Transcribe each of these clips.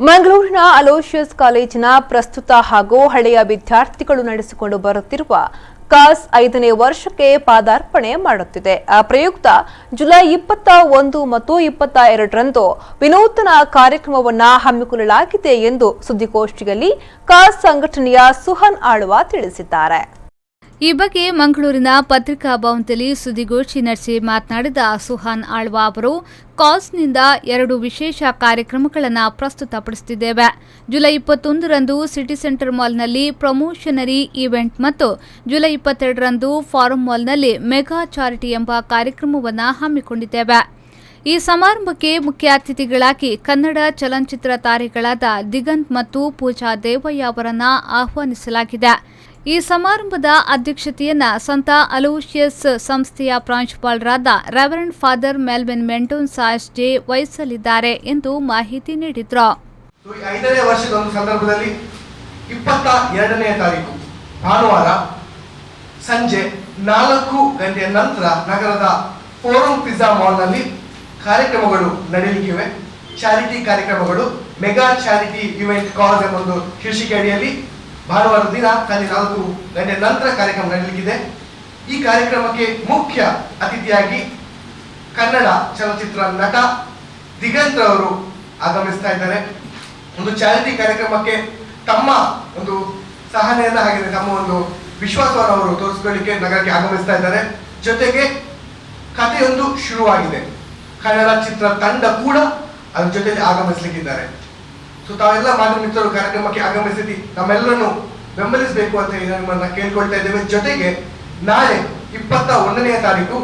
ಮಂಗಳೂರಿನ ಅಲೋಷಿಯಸ್ ಕಾಲೇಜಿನ ಪ್ರಸ್ತುತ ಹಾಗೂ ಹಳೆಯ ವಿದ್ಯಾರ್ಥಿಗಳು ನಡೆಸಿಕೊಂಡು ಬರುತ್ತಿರುವ ಕಾಸ್ 5ನೇ ವರ್ಷಕ್ಕೆ ಪಾದಾರ್ಪಣೆ ಮಾಡುತ್ತಿದೆ. ಆ ಪ್ರಯುಕ್ತ ಜುಲೈ 21 ಮತ್ತು 22ರಂದು ವಿನೂತನ ಕಾರ್ಯಕ್ರಮವನ್ನು ಹಮ್ಮಿಕೊಳ್ಳಲಾಗಿದೆ ಎಂದು ಸುದ್ದಿಗೋಷ್ಠಿಯಲ್ಲಿ ಕಾಸ್ ಸಂಘಟನೆಯ ಸುಹನ್ ಆಳ್ವ ತಿಳಿಸಿದ್ದಾರೆ. ಈ ಬಗ್ಗೆ ಮಂಗಳೂರಿನ ಪತ್ರಿಕಾ ಭವನದಲ್ಲಿ ಸುದ್ದಿಗೋಷ್ಠಿ ನಡೆಸಿ ಮಾತನಾಡಿದ ಸುಹಾನ್ ಆಳ್ವ ಅವರು, ಕಾಸ್ನಿಂದ 2 ವಿಶೇಷ ಕಾರ್ಯಕ್ರಮಗಳನ್ನು ಪ್ರಸ್ತುತಪಡಿಸುತ್ತಿದ್ದೇವೆ. ಜುಲೈ 21ರಂದು ಸಿಟಿ ಸೆಂಟರ್ ಮಾಲ್ನಲ್ಲಿ ಪ್ರಮೋಷನರಿ ಈವೆಂಟ್ ಮತ್ತು ಜುಲೈ 22ರಂದು ಫಾರಂ ಮಾಲ್ನಲ್ಲಿ ಮೆಗಾ ಚಾರಿಟಿ ಎಂಬ ಕಾರ್ಯಕ್ರಮವನ್ನು ಹಮ್ಮಿಕೊಂಡಿದ್ದೇವೆ. ಈ ಸಮಾರಂಭಕ್ಕೆ ಮುಖ್ಯ ಅತಿಥಿಗಳಾಗಿ ಕನ್ನಡ ಚಲನಚಿತ್ರ ತಾರೆಗಳಾದ ದಿಗಂತ್ ಮತ್ತು ಪೂಜಾ ದೇವಯ್ಯ ಅವರನ್ನು ಆಹ್ವಾನಿಸಲಾಗಿದೆ. ಈ ಸಮಾರಂಭದ ಅಧ್ಯಕ್ಷತೆಯನ್ನ ಸಂತ ಅಲೋಷಿಯಸ್ ಸಂಸ್ಥೆಯ ಪ್ರಾಂಶುಪಾಲರಾದ reverend father Melvin Menton S J ವಹಿಸಲಿದ್ದಾರೆ ಎಂದು ಮಾಹಿತಿ ನೀಡಿದರು. 5ನೇ ವರ್ಷದ ಒಂದು ಸಂದರ್ಭದಲ್ಲಿ 22ನೇ ತಾರೀಕು ಭಾನುವಾರ ಸಂಜೆ 4 ಗಂಟೆಯ ನಂತರ ನಗರದ ಫೋರಂ ಪಿಜ್ಜಾ ಮಾಲ್ನಲ್ಲಿ ಕಾರ್ಯಕ್ರಮಗಳು ನಡೆಯಲಿಕ್ಕಿವೆ. ಚಾರಿಟಿ ಕಾರ್ಯಕ್ರಮಗಳು, ಮೆಗಾ ಚಾರಿಟಿ ಇವೆಂಟ್ ಕಾಸ್ ಎಂಬ ಒಂದು ಶೀರ್ಷಿಕೆ ಅಡಿಯಲ್ಲಿ ಭಾನುವಾರ ದಿನ ಸಂಜೆ 4 ಗಂಟೆ ನಂತರ ಕಾರ್ಯಕ್ರಮ ನಡೆಯಲಿಕ್ಕಿದೆ. ಈ ಕಾರ್ಯಕ್ರಮಕ್ಕೆ ಮುಖ್ಯ ಅತಿಥಿಯಾಗಿ ಕನ್ನಡ ಚಲನಚಿತ್ರ ನಟ ದಿಗಂತ್ ಅವರು ಆಗಮಿಸ್ತಾ ಇದ್ದಾರೆ. ಒಂದು ಚಾರಿಟಿ ಕಾರ್ಯಕ್ರಮಕ್ಕೆ ತಮ್ಮ ಒಂದು ಸಹನೆಯನ್ನ ಹಾಗೆ ತಮ್ಮ ಒಂದು ವಿಶ್ವಾಸವನ್ನು ಅವರು ತೋರಿಸಿಕೊಳ್ಳಿಕ್ಕೆ ನಗರಕ್ಕೆ ಆಗಮಿಸ್ತಾ ಇದ್ದಾರೆ. ಜೊತೆಗೆ ಕಥೆಯೊಂದು ಶುರುವಾಗಿದೆ. ಕನ್ನಡ ಚಿತ್ರ ತಂಡ ಕೂಡ ಅದ್ರ ಜೊತೆಗೆ ಆಗಮಿಸಲಿಕ್ಕಿದ್ದಾರೆ. ತಾವೆಲ್ಲ ಮಾಧ್ಯಮ ಮಿತ್ರರು ಕಾರ್ಯಕ್ರಮಕ್ಕೆ ಆಗಮಿಸಿ ನಮ್ಮೆಲ್ಲರನ್ನು ಬೆಂಬಲಿಸಬೇಕು ಅಂತ ನಿಮ್ಮನ್ನ ಕೇಳ್ಕೊಳ್ತಾ ಇದ್ದೇವೆ. ಜೊತೆಗೆ ನಾಳೆ 21ನೇ ತಾರೀಕು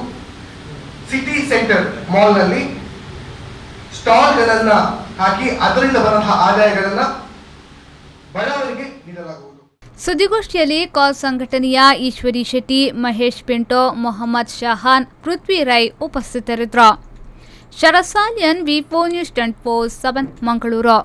ಸಿಟಿ ಸೆಂಟರ್ ಮಾಲ್ನಲ್ಲಿ ಸ್ಟಾಲ್ಗಳನ್ನ ಹಾಕಿ ಅದರಿಂದ ಬರುವಂತಹ ಆದಾಯಗಳನ್ನ ಬಡವರಿಗೆ ನೀಡಲಾಗುವುದು. ಸುದ್ದಿಗೋಷ್ಠಿಯಲ್ಲಿ ಕಾಸ್ ಸಂಘಟನೆಯ ಈಶ್ವರಿ ಶೆಟ್ಟಿ, ಮಹೇಶ್ ಪಿಂಟೋ, ಮೊಹಮ್ಮದ್ ಶಹಾನ್, ಪೃಥ್ವಿ ರೈ ಉಪಸ್ಥಿತರಿದ್ದರು. ಶರಸಾಲಿಯನ್, ವಿ4 ನ್ಯೂಸ್ 24/7 ಮಂಗಳೂರು.